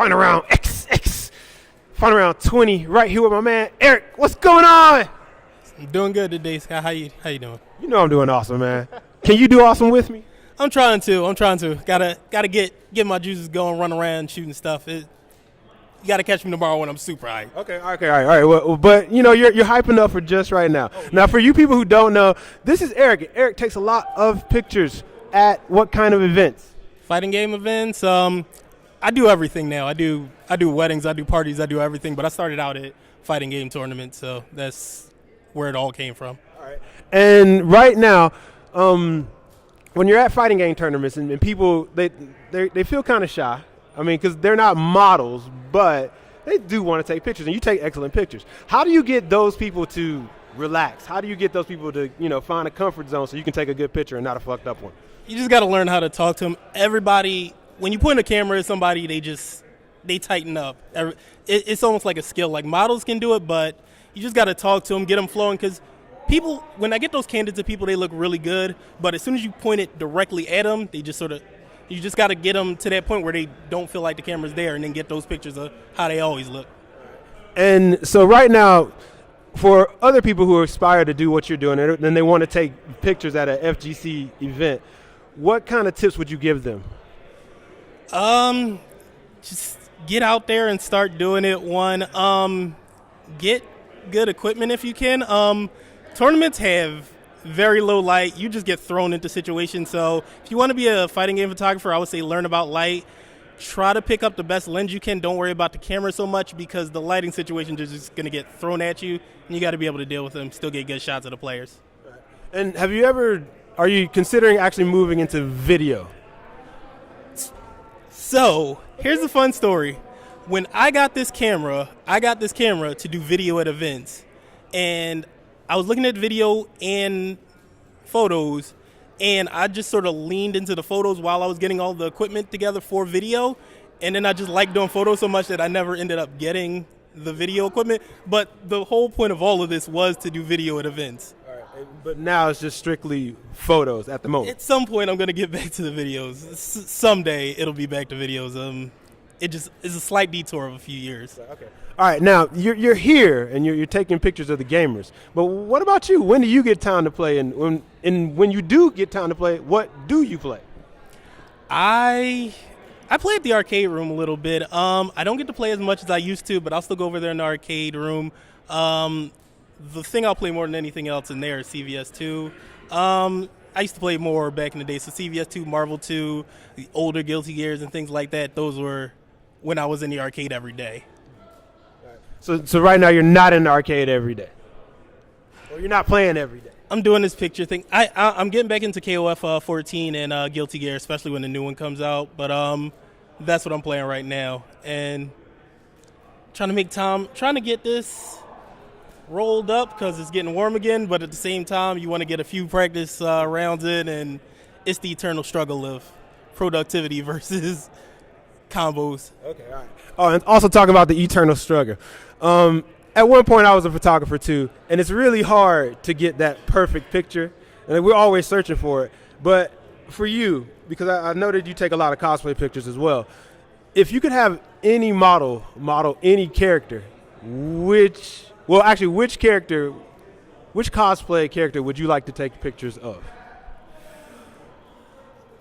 Final round X. Final round 20 right here with my man Eric. What's going on? I'm doing good today, Scott. How you doing? You know I'm doing awesome, man. Can you do awesome with me? I'm trying to. Gotta get my juices going, run around, shooting stuff. You gotta catch me tomorrow when I'm super high. Okay, all right. Well, but you know you're hyping up for just right now. Now, for you people who don't know, this is Eric. Eric takes a lot of pictures at what kind of events? Fighting game events. I do everything now. I do weddings, I do parties, I do everything. But I started out at fighting game tournaments, so that's where it all came from. All right. And right now, when you're at fighting game tournaments and people they feel kind of shy. I mean, because they're not models, but they do want to take pictures, and you take excellent pictures. How do you get those people to relax? How do you get those people to find a comfort zone so you can take a good picture and not a fucked up one? You just got to learn how to talk to them. Everybody, when you point a camera at somebody, they tighten up. It's almost like a skill. Like models can do it, but you just got to talk to them, get them flowing. Because people, when I get those candids to people, they look really good. But as soon as you point it directly at them, they just you just got to get them to that point where they don't feel like the camera's there, and then get those pictures of how they always look. And so right now, for other people who aspire to do what you're doing and they want to take pictures at an FGC event, what kind of tips would you give them? Just get out there and start doing it. Get good equipment if you can. Tournaments have very low light. You just get thrown into situations. So if you want to be a fighting game photographer, I would say learn about light. Try to pick up the best lens you can. Don't worry about the camera so much, because the lighting situations are just going to get thrown at you, and you got to be able to deal with them, still get good shots of the players. And are you considering actually moving into video? So here's a fun story. When I got this camera to do video at events, and I was looking at video and photos, and I just sort of leaned into the photos while I was getting all the equipment together for video. And then I just liked doing photos so much that I never ended up getting the video equipment. But the whole point of all of this was to do video at events. All right. But now it's just strictly photos at the moment. At some point, I'm going to get back to the videos. Someday, it'll be back to videos. It just is a slight detour of a few years. Okay. All right. Now, you're here, and you're taking pictures of the gamers. But what about you? When do you get time to play? And when you do get time to play, what do you play? I play at the arcade room a little bit. I don't get to play as much as I used to, but I'll still go over there in the arcade room. The thing I'll play more than anything else in there is CVS 2. I used to play more back in the day, so CVS 2, Marvel 2, the older Guilty Gears and things like that. Those were when I was in the arcade every day. So right now you're not in the arcade every day, or you're not playing every day. I'm doing this picture thing. I'm getting back into KOF 14 and Guilty Gear, especially when the new one comes out. But that's what I'm playing right now, and trying to get this rolled up because it's getting warm again. But at the same time, you want to get a few practice rounds in, and it's the eternal struggle of productivity versus combos. Okay, all right. Oh, and also talking about the eternal struggle. At one point, I was a photographer too, and it's really hard to get that perfect picture, and we're always searching for it. But for you, because I know that you take a lot of cosplay pictures as well, if you could have any model any character, which cosplay character would you like to take pictures of?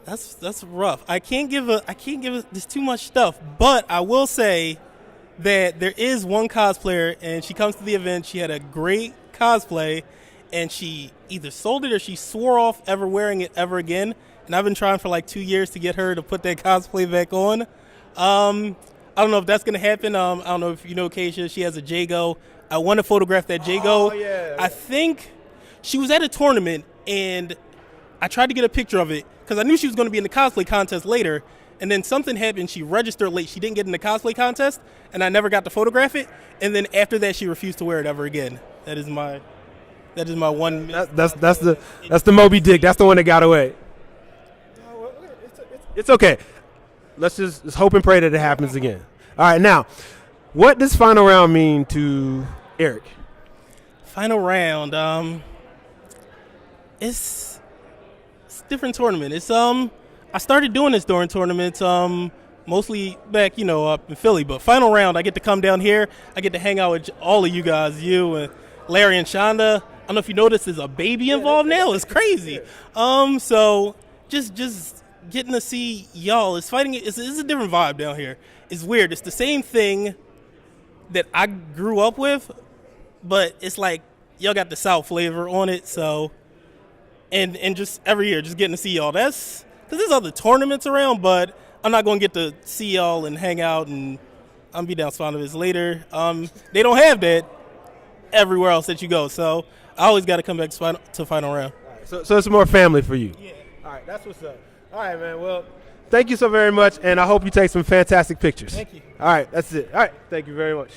That's rough. I can't give there's too much stuff, but I will say that there is one cosplayer, and she comes to the event. She had a great cosplay, and she either sold it or she swore off ever wearing it ever again. And I've been trying for like 2 years to get her to put that cosplay back on. I don't know if that's gonna happen. I don't know if you know Keisha. She has a Jago. I want to photograph that Jago. Oh, yeah. I think she was at a tournament, and I tried to get a picture of it because I knew she was going to be in the cosplay contest later. And then something happened. She registered late. She didn't get in the cosplay contest, and I never got to photograph it. And then after that, she refused to wear it ever again. That is my one. That's the Moby Dick. That's the one that got away. It's okay. Let's just hope and pray that it happens again. All right, now, what does final round mean to Eric? Final round. It's a different tournament. It's I started doing this during tournaments. mostly back, up in Philly. But final round, I get to come down here. I get to hang out with all of you guys, you and Larry and Shonda. I don't know if you noticed there's a baby involved now. It's crazy. So just getting to see y'all is fighting. It's a different vibe down here. It's weird. It's the same thing that I grew up with, but it's like y'all got the South flavor on it. So, and just every year, just getting to see y'all. That's because there's other tournaments around, but I'm not going to get to see y'all and hang out, and I'm be down Sponovitz later. They don't have that everywhere else that you go, so I always got to come back to final round. Right, so it's more family for you. Yeah. All right, that's what's up. All right, man. Well, thank you so very much, and I hope you take some fantastic pictures. Thank you. All right, that's it. All right, thank you very much.